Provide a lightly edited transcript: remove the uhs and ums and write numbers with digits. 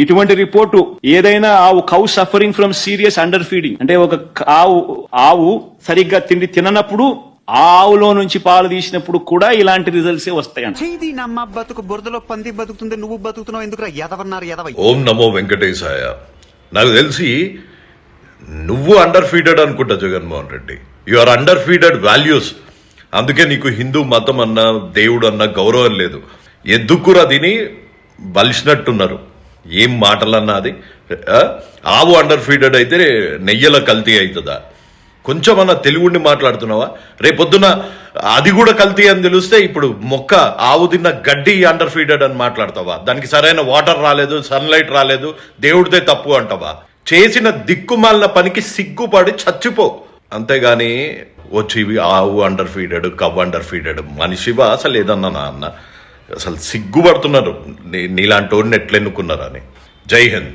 ఇటువంటి రిపోర్టు ఏదైనా cow suffering from serious under feeding అంటే ఒక ఆవు సరిగ్గా తిండి తిననప్పుడు ఆ ఆవులో నుంచి పాలు తీసినప్పుడు కూడా ఇలాంటి రిజల్ట్స్ వస్తాయంట. నమ్మ బతుకు బురదలో పంది బతుకుతుంది, నువ్వు బతుకుతున్నావు ఎందుకు ఎదవన్నారు ఎదవ. ఓం నమో వెంకటేశాయ. నాకు తెలిసి నువ్వు అండర్ ఫీడెడ్ అనుకుంటా Jaganmohan Reddy. You are under feeded values. అందుకే నీకు హిందూ మతం అన్న దేవుడు అన్న గౌరవం లేదు. ఎద్దుకురా తిని బలిసినట్టున్నారు. ఏం మాటలన్నా అది. ఆవు అండర్ ఫీడెడ్ అయితే నెయ్యల కల్తీ అవుతుందా? కొంచెమన్నా తెలుగుని మాట్లాడుతున్నావా? రేపొద్దున అది కూడా కల్తీ అని తెలిస్తే ఇప్పుడు మొక్క ఆవు తిన్న గడ్డి అండర్ ఫీడెడ్ అని మాట్లాడతావా? దానికి సరైన వాటర్ రాలేదు, సన్లైట్ రాలేదు, దేవుడిదే తప్పు అంటావా? చేసిన దిక్కుమాలిన పనికి సిగ్గుపడి చచ్చిపో. అంతేగాని వచ్చి ఆవు అండర్ ఫీడెడ్, కవ్ అండర్ ఫీడెడ్ మనిషివా అసలు ఏదన్నా అన్న? అసలు సిగ్గుపడుతున్నారు నీలాంటి వాడిని ఎట్లెన్నుకున్నారని. జై హింద్.